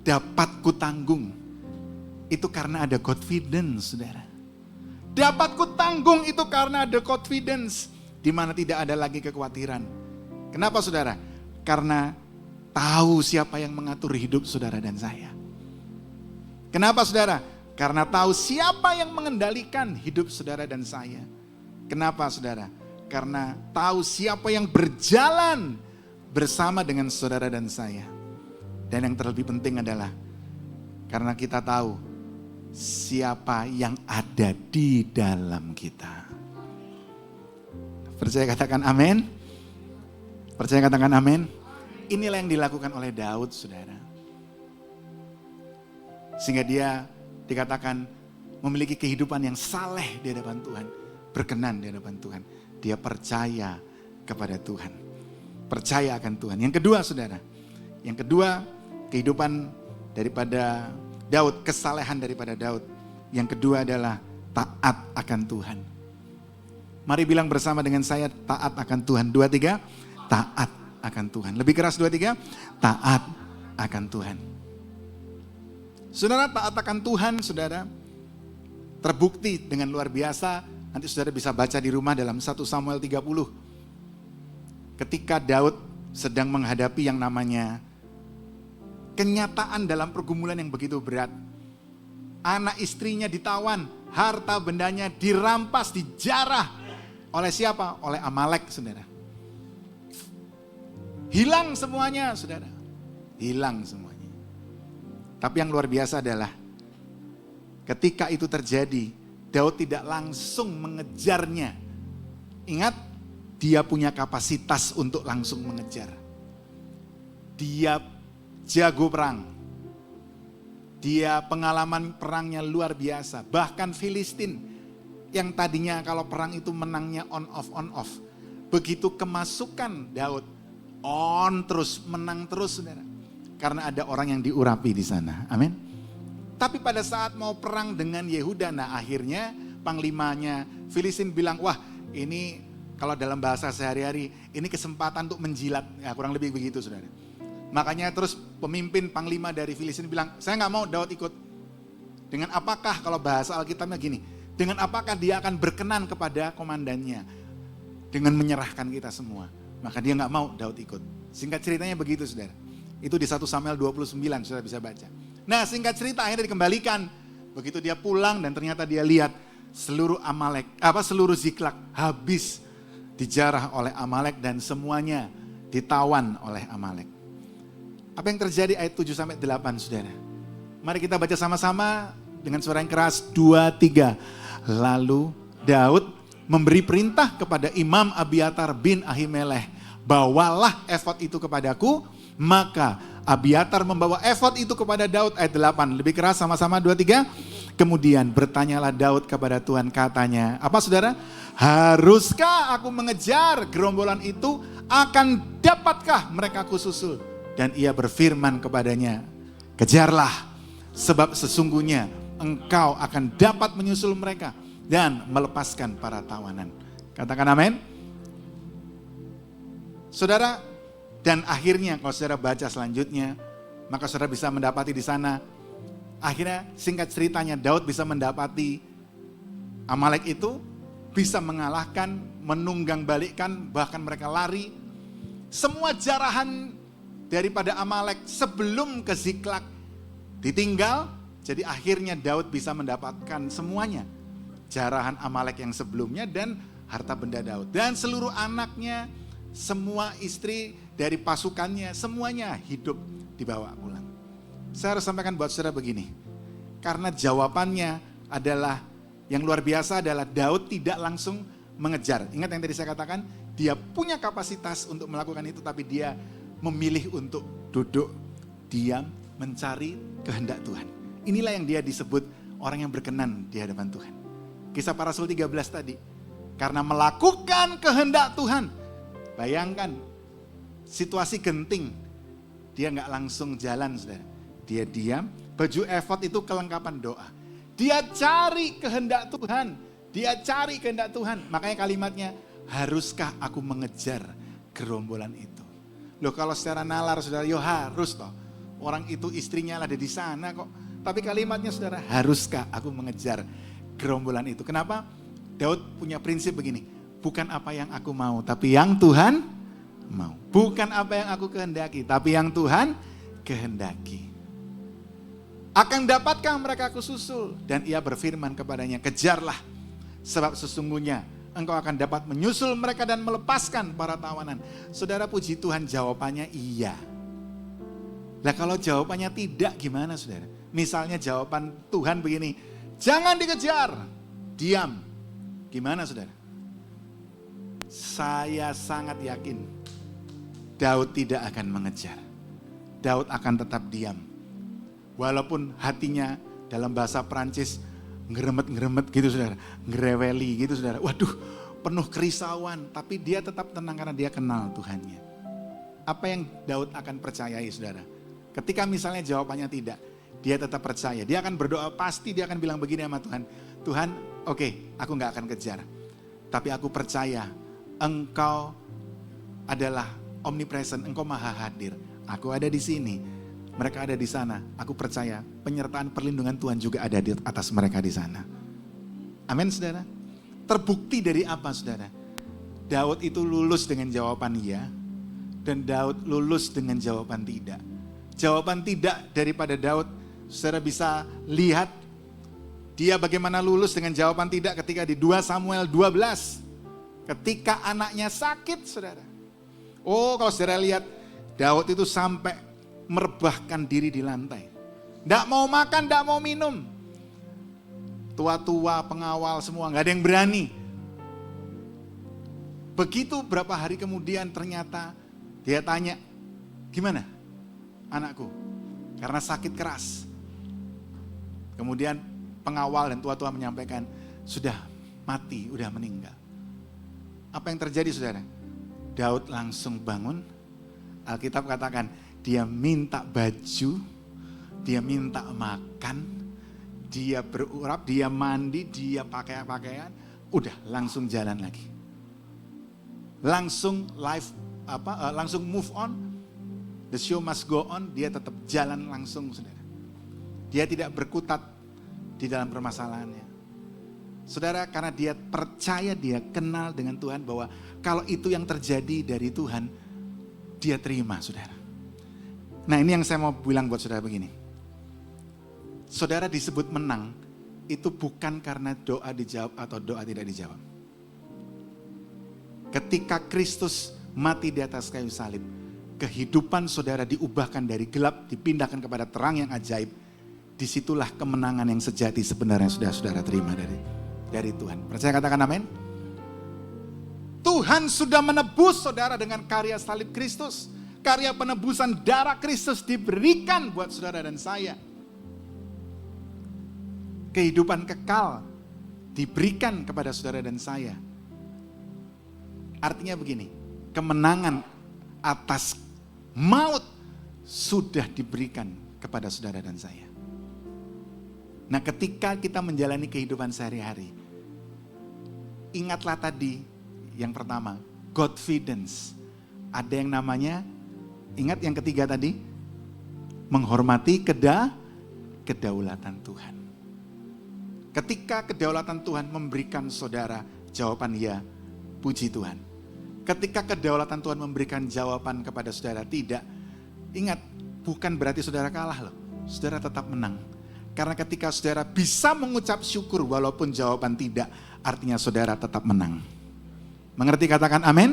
Dapat kutanggung. Itu karena ada confidence, saudara. Dapat kutanggung itu karena ada confidence. Di mana tidak ada lagi kekhawatiran. Kenapa saudara? Karena tahu siapa yang mengatur hidup saudara dan saya. Kenapa saudara? Karena tahu siapa yang mengendalikan hidup saudara dan saya. Kenapa saudara? Karena tahu siapa yang berjalan bersama dengan saudara dan saya. Dan yang terlebih penting adalah karena kita tahu siapa yang ada di dalam kita. Percaya katakan amin? Percaya katakan amin? Inilah yang dilakukan oleh Daud, saudara. Sehingga dia dikatakan memiliki kehidupan yang saleh di hadapan Tuhan. Berkenan di hadapan Tuhan. Dia percaya kepada Tuhan. Percaya akan Tuhan. Yang kedua, saudara. Yang kedua, kehidupan daripada Daud, kesalehan daripada Daud. Yang kedua adalah taat akan Tuhan. Mari bilang bersama dengan saya, taat akan Tuhan. 2, 3, taat akan Tuhan. Lebih keras 2, 3, taat akan Tuhan. Saudara, taat akan Tuhan, saudara, terbukti dengan luar biasa. Nanti saudara bisa baca di rumah dalam 1 Samuel 30. Ketika Daud sedang menghadapi yang namanya kenyataan dalam pergumulan yang begitu berat. Anak istrinya ditawan, harta bendanya dirampas, dijarah. Oleh siapa? Oleh Amalek, saudara. Hilang semuanya, saudara. Hilang semuanya. Tapi yang luar biasa adalah ketika itu terjadi, Daud tidak langsung mengejarnya. Ingat, dia punya kapasitas untuk langsung mengejar. Dia jago perang. Dia pengalaman perangnya luar biasa. Bahkan Filistin yang tadinya kalau perang itu menangnya on off. Begitu kemasukan Daud, on terus, menang terus, saudara. Karena ada orang yang diurapi di sana. Amin. Tapi pada saat mau perang dengan Yehuda, nah akhirnya panglimanya Filistin bilang, wah ini kalau dalam bahasa sehari-hari, ini kesempatan untuk menjilat. Ya, kurang lebih begitu, saudara. Makanya terus pemimpin panglima dari Filistin bilang, saya gak mau Daud ikut. Dengan apakah, kalau bahasa Alkitabnya gini, dengan apakah dia akan berkenan kepada komandannya? Dengan menyerahkan kita semua. Maka dia gak mau Daud ikut. Singkat ceritanya begitu, saudara. Itu di 1 Samuel 29, saudara bisa baca. Nah, singkat cerita akhirnya dikembalikan. Begitu dia pulang dan ternyata dia lihat seluruh seluruh Ziklag habis dijarah oleh Amalek dan semuanya ditawan oleh Amalek. Apa yang terjadi ayat 7-8, saudara? Mari kita baca sama-sama dengan suara yang keras. 2, 3. Lalu Daud memberi perintah kepada Imam Abiatar bin Ahimelech, bawalah efod itu kepadaku. Maka Abiatar membawa efod itu kepada Daud. Ayat 8, lebih keras sama-sama 2-3. Kemudian bertanyalah Daud kepada Tuhan, katanya, apa saudara? Haruskah aku mengejar gerombolan itu? Akan dapatkah mereka kususul? Dan ia berfirman kepadanya, kejarlah, sebab sesungguhnya engkau akan dapat menyusul mereka dan melepaskan para tawanan. Katakan amin. Saudara, dan akhirnya kalau saudara baca selanjutnya, maka saudara bisa mendapati di sana, akhirnya singkat ceritanya Daud bisa mendapati Amalek itu, bisa mengalahkan, menunggang balikkan, bahkan mereka lari. Semua jarahan daripada Amalek sebelum ke Ziklag ditinggal, jadi akhirnya Daud bisa mendapatkan semuanya. Jarahan Amalek yang sebelumnya dan harta benda Daud. Dan seluruh anaknya, semua istri dari pasukannya, semuanya hidup dibawa pulang. Saya harus sampaikan buat saudara begini, karena jawabannya adalah, yang luar biasa adalah Daud tidak langsung mengejar. Ingat yang tadi saya katakan, dia punya kapasitas untuk melakukan itu, tapi dia memilih untuk duduk, diam, mencari kehendak Tuhan. Inilah yang dia disebut orang yang berkenan di hadapan Tuhan. Kisah para Rasul 13 tadi, karena melakukan kehendak Tuhan. Bayangkan, situasi genting, dia gak langsung jalan, saudara. Dia diam, baju efod itu kelengkapan doa. Dia cari kehendak Tuhan, dia cari kehendak Tuhan. Makanya kalimatnya, haruskah aku mengejar gerombolan itu? Loh, kalau secara nalar, saudara, yo harus toh. Orang itu istrinya ada di sana kok. Tapi kalimatnya, saudara, haruskah aku mengejar gerombolan itu? Kenapa? Daud punya prinsip begini, bukan apa yang aku mau, tapi yang Tuhan mau. Bukan apa yang aku kehendaki, tapi yang Tuhan kehendaki. Akan dapatkah mereka kususul? Dan ia berfirman kepadanya, kejarlah, sebab sesungguhnya engkau akan dapat menyusul mereka dan melepaskan para tawanan. Saudara, puji Tuhan, jawabannya iya. Nah, kalau jawabannya tidak, gimana saudara? Misalnya jawaban Tuhan begini, jangan dikejar, diam. Gimana saudara? Saya sangat yakin Daud tidak akan mengejar. Daud akan tetap diam. Walaupun hatinya dalam bahasa Perancis ngeremet-ngeremet gitu saudara. Ngereweli gitu saudara. Waduh, penuh kerisauan. Tapi dia tetap tenang karena dia kenal Tuhannya. Apa yang Daud akan percayai saudara? Ketika misalnya jawabannya tidak, dia tetap percaya. Dia akan berdoa, pasti dia akan bilang begini sama Tuhan. Tuhan, oke, aku gak akan kejar. Tapi aku percaya Engkau adalah omnipresent, Engkau maha hadir. Aku ada di sini, mereka ada di sana. Aku percaya penyertaan perlindungan Tuhan juga ada di atas mereka di sana. Amin saudara. Terbukti dari apa saudara? Daud itu lulus dengan jawaban iya, dan Daud lulus dengan jawaban tidak. Jawaban tidak daripada Daud, saudara bisa lihat dia bagaimana lulus dengan jawaban tidak ketika di 2 Samuel 12. Ketika anaknya sakit saudara. Oh, kalau saudara lihat, Daud itu sampai merebahkan diri di lantai. Tidak mau makan, tidak mau minum. Tua-tua, pengawal semua, gak ada yang berani. Begitu berapa hari kemudian ternyata dia tanya, gimana anakku? Karena sakit keras. Kemudian pengawal dan tua-tua menyampaikan, sudah mati, udah meninggal. Apa yang terjadi saudara? Daud langsung bangun. Alkitab katakan, dia minta baju, dia minta makan, dia berurap, dia mandi, dia pakai pakaian, udah langsung jalan lagi. Langsung langsung move on. The show must go on, dia tetap jalan langsung saudara. Dia tidak berkutat di dalam permasalahannya. Saudara, karena dia percaya, dia kenal dengan Tuhan bahwa kalau itu yang terjadi dari Tuhan, dia terima saudara. Nah, ini yang saya mau bilang buat saudara begini. Saudara disebut menang, itu bukan karena doa dijawab atau doa tidak dijawab. Ketika Kristus mati di atas kayu salib, kehidupan saudara diubahkan dari gelap, dipindahkan kepada terang yang ajaib. Disitulah kemenangan yang sejati sebenarnya sudah saudara terima dari Tuhan. Percaya katakan amin? Tuhan sudah menebus saudara dengan karya salib Kristus. Karya penebusan darah Kristus diberikan buat saudara dan saya. Kehidupan kekal diberikan kepada saudara dan saya. Artinya begini, kemenangan atas maut sudah diberikan kepada saudara dan saya. Nah, ketika kita menjalani kehidupan sehari-hari, ingatlah tadi yang pertama, Godfidence. Ada yang namanya, ingat yang ketiga tadi, menghormati kedaulatan Tuhan. Ketika kedaulatan Tuhan memberikan saudara jawaban ya, puji Tuhan. Ketika kedaulatan Tuhan memberikan jawaban kepada saudara tidak, ingat, bukan berarti saudara kalah loh. Saudara tetap menang. Karena ketika saudara bisa mengucap syukur walaupun jawaban tidak, artinya saudara tetap menang. Mengerti, katakan amin?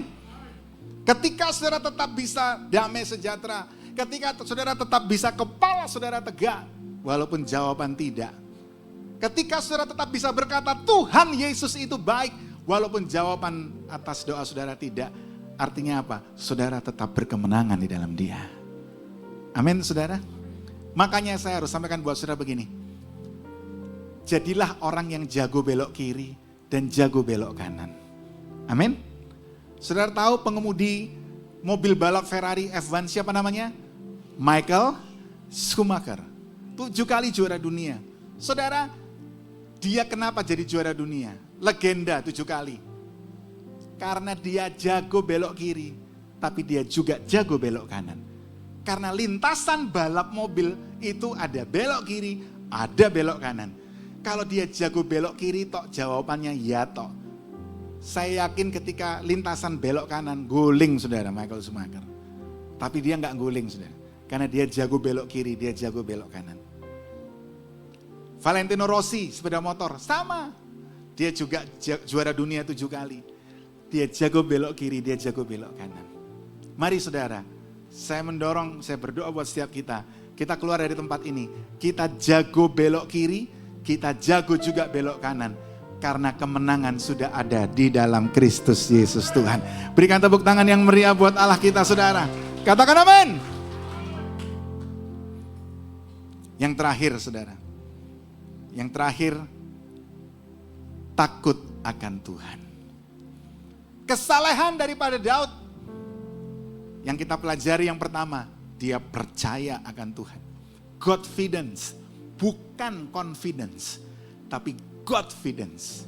Ketika saudara tetap bisa damai sejahtera, ketika saudara tetap bisa kepala saudara tegak, walaupun jawaban tidak. Ketika saudara tetap bisa berkata Tuhan Yesus itu baik, walaupun jawaban atas doa saudara tidak, artinya apa? Saudara tetap berkemenangan di dalam Dia. Amin, saudara. Makanya saya harus sampaikan buat saudara begini. Jadilah orang yang jago belok kiri dan jago belok kanan. Amin. Saudara tahu pengemudi mobil balap Ferrari F1 siapa namanya? Michael Schumacher. 7 kali juara dunia. Saudara, dia kenapa jadi juara dunia? Legenda 7 kali. Karena dia jago belok kiri, tapi dia juga jago belok kanan. Karena lintasan balap mobil itu ada belok kiri, ada belok kanan. Kalau dia jago belok kiri, tok jawabannya ya tok. Saya yakin ketika lintasan belok kanan, guling saudara Michael Schumacher. Tapi dia nggak guling saudara. Karena dia jago belok kiri, dia jago belok kanan. Valentino Rossi, sepeda motor, sama. Dia juga juara dunia 7 kali. Dia jago belok kiri, dia jago belok kanan. Mari saudara, saya mendorong, saya berdoa buat setiap kita. Kita keluar dari tempat ini, kita jago belok kiri, kita jago juga belok kanan. Karena kemenangan sudah ada di dalam Kristus Yesus Tuhan. Berikan tepuk tangan yang meriah buat Allah kita saudara. Katakan amin. Yang terakhir saudara. Yang terakhir, takut akan Tuhan. Kesalehan daripada Daud. Yang kita pelajari yang pertama, dia percaya akan Tuhan. Godfidence, bukan confidence, tapi Godfidence.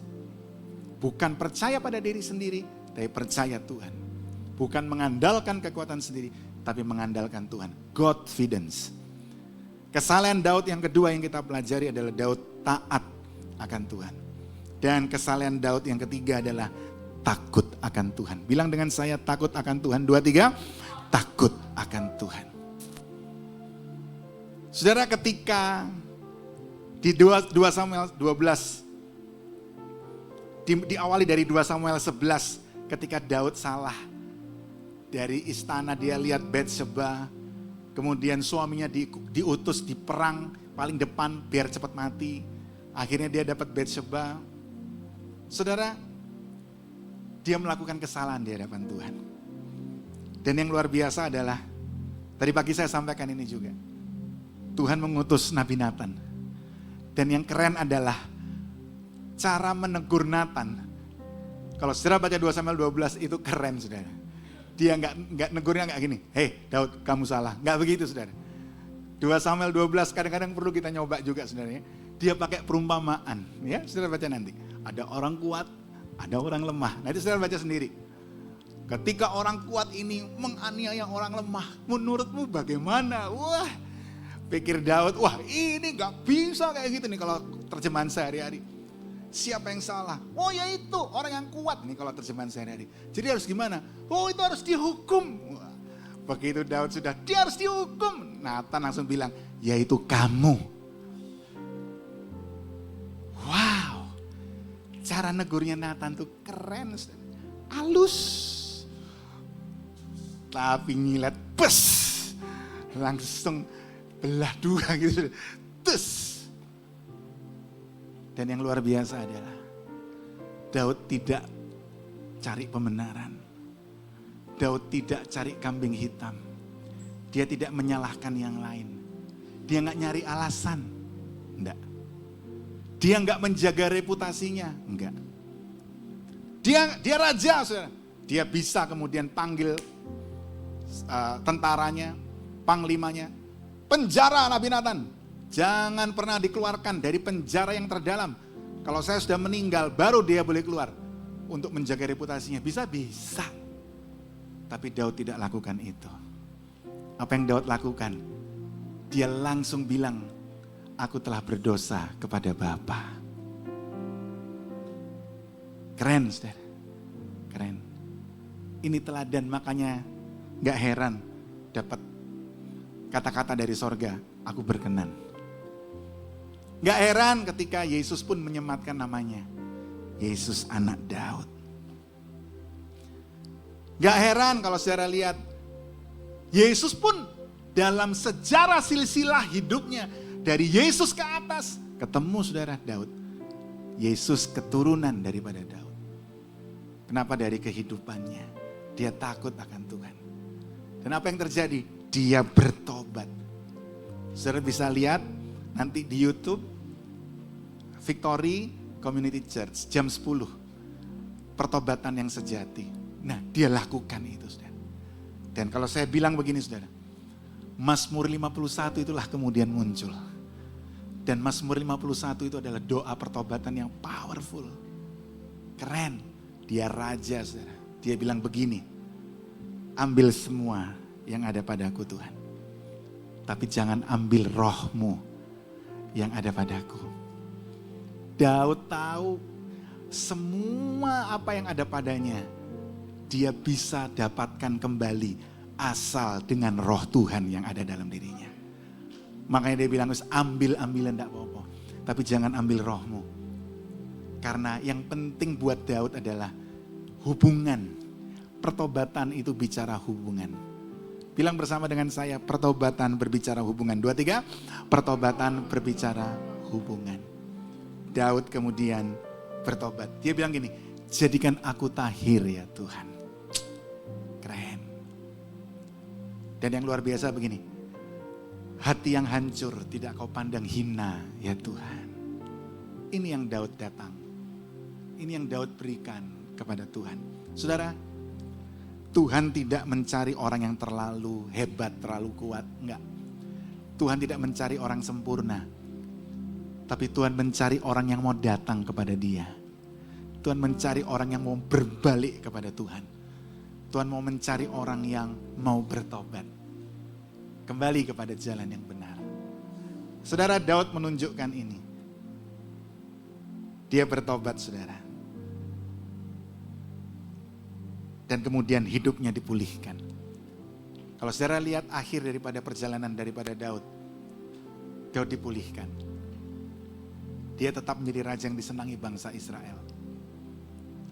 Bukan percaya pada diri sendiri, tapi percaya Tuhan. Bukan mengandalkan kekuatan sendiri, tapi mengandalkan Tuhan. Godfidence. Kesalehan Daud yang kedua yang kita pelajari adalah Daud taat akan Tuhan. Dan kesalehan Daud yang ketiga adalah takut akan Tuhan. Bilang dengan saya, takut akan Tuhan. 2, 3, takut akan Tuhan. Saudara, ketika di 2 Samuel 12, diawali dari 2 Samuel 11, ketika Daud salah. Dari istana dia lihat Batsheba, kemudian suaminya diutus di perang paling depan biar cepat mati. Akhirnya dia dapat Batsheba. Saudara, dia melakukan kesalahan di hadapan Tuhan. Dan yang luar biasa adalah, tadi pagi saya sampaikan ini juga. Tuhan mengutus Nabi Nathan. Dan yang keren adalah cara menegur Nathan. Kalau saudara baca 2 Samuel 12 itu keren saudara. Dia nggak negurnya nggak gini, hei Daud kamu salah. Nggak begitu saudara. 2 Samuel 12 kadang-kadang perlu kita nyoba juga saudara. Dia pakai perumpamaan. Ya, saudara baca nanti. Ada orang kuat, ada orang lemah. Nanti saudara baca sendiri. Ketika orang kuat ini menganiaya orang lemah, menurutmu bagaimana? Wah, pikir Daud, wah ini nggak bisa kayak gitu nih kalau terjemahan sehari-hari. Siapa yang salah? Oh ya itu, orang yang kuat nih kalau terjemahan sehari-hari. Jadi harus gimana? Oh itu harus dihukum. Wah, begitu Daud sudah, dia harus dihukum. Nathan langsung bilang, yaitu kamu. Wow, cara negurnya Nathan tuh keren. Halus. Tapi nyilet, pes. Langsung belah 2 gitu. Tus. Dan yang luar biasa adalah Daud tidak cari pembenaran. Daud tidak cari kambing hitam. Dia tidak menyalahkan yang lain. Dia nggak nyari alasan. Enggak. Dia nggak menjaga reputasinya. Enggak. Dia raja, saudara. Dia bisa kemudian panggil tentaranya, panglimanya, penjara Nabi Nathan. Jangan pernah dikeluarkan dari penjara yang terdalam. Kalau saya sudah meninggal, baru dia boleh keluar. Untuk menjaga reputasinya. Bisa. Tapi Daud tidak lakukan itu. Apa yang Daud lakukan? Dia langsung bilang, aku telah berdosa kepada Bapa. Keren, saudara. Keren. Ini teladan, makanya gak heran dapat kata-kata dari sorga, aku berkenan. Gak heran ketika Yesus pun menyematkan namanya, Yesus anak Daud. Gak heran kalau saudara lihat, Yesus pun dalam sejarah silsilah hidupnya, dari Yesus ke atas, ketemu saudara Daud. Yesus keturunan daripada Daud. Kenapa? Dari kehidupannya, dia takut akan Tuhan. Dan apa yang terjadi? Dia bertobat. Saudara bisa lihat nanti di YouTube, Victory Community Church, jam 10. Pertobatan yang sejati. Nah, dia lakukan itu, saudara. Dan kalau saya bilang begini, saudara, Mazmur 51 itulah kemudian muncul. Dan Mazmur 51 itu adalah doa pertobatan yang powerful. Keren. Dia raja, saudara. Dia bilang begini, ambil semua yang ada padaku Tuhan. Tapi jangan ambil rohmu yang ada padaku. Daud tahu semua apa yang ada padanya, dia bisa dapatkan kembali asal dengan roh Tuhan yang ada dalam dirinya. Makanya dia bilang, ambil-ambilan enggak apa-apa. Tapi jangan ambil rohmu. Karena yang penting buat Daud adalah hubungan. Pertobatan itu bicara hubungan. Bilang bersama dengan saya, pertobatan berbicara hubungan. 2, 3, pertobatan berbicara hubungan. Daud kemudian bertobat. Dia bilang gini, jadikan aku tahir ya Tuhan. Keren. Dan yang luar biasa begini, hati yang hancur tidak kau pandang hina ya Tuhan. Ini yang Daud datang. Ini yang Daud berikan kepada Tuhan. Saudara, Tuhan tidak mencari orang yang terlalu hebat, terlalu kuat. Enggak. Tuhan tidak mencari orang sempurna. Tapi Tuhan mencari orang yang mau datang kepada Dia. Tuhan mencari orang yang mau berbalik kepada Tuhan. Tuhan mau mencari orang yang mau bertobat. Kembali kepada jalan yang benar. Saudara, Daud menunjukkan ini. Dia bertobat, saudara. Dan kemudian hidupnya dipulihkan. Kalau saudara lihat akhir daripada perjalanan daripada Daud. Daud dipulihkan. Dia tetap menjadi raja yang disenangi bangsa Israel.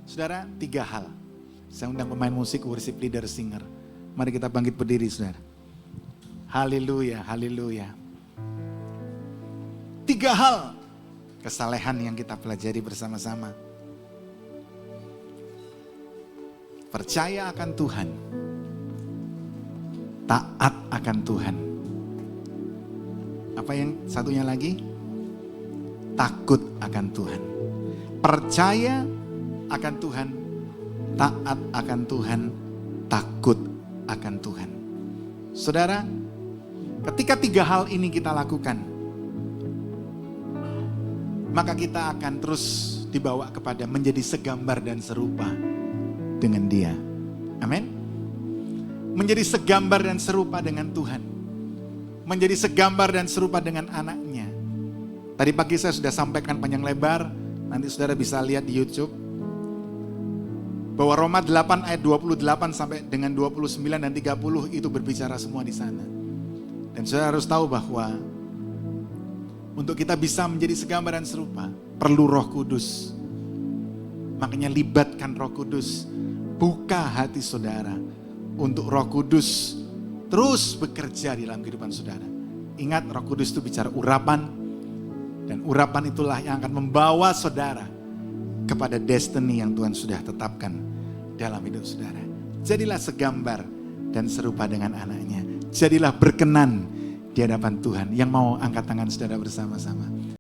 Saudara, 3 hal. Saya undang pemain musik, worship leader, singer. Mari kita bangkit berdiri, saudara. Haleluya, haleluya. 3 hal kesalehan yang kita pelajari bersama-sama. Percaya akan Tuhan. Taat akan Tuhan. Apa yang satunya lagi? Takut akan Tuhan. Percaya akan Tuhan. Taat akan Tuhan. Takut akan Tuhan. Saudara, ketika 3 hal ini kita lakukan, maka kita akan terus dibawa kepada menjadi segambar dan serupa dengan Dia. Amin. Menjadi segambar dan serupa dengan Tuhan. Menjadi segambar dan serupa dengan anaknya. Tadi pagi saya sudah sampaikan panjang lebar, nanti saudara bisa lihat di YouTube. Bahwa Roma 8 ayat 28 sampai dengan 29 dan 30 itu berbicara semua di sana. Dan saudara harus tahu bahwa untuk kita bisa menjadi segambar dan serupa, perlu Roh Kudus. Makanya libatkan Roh Kudus. Buka hati saudara untuk Roh Kudus terus bekerja di dalam kehidupan saudara. Ingat, Roh Kudus itu bicara urapan. Dan urapan itulah yang akan membawa saudara kepada destiny yang Tuhan sudah tetapkan dalam hidup saudara. Jadilah segambar dan serupa dengan anaknya. Jadilah berkenan di hadapan Tuhan. Yang mau angkat tangan saudara bersama-sama.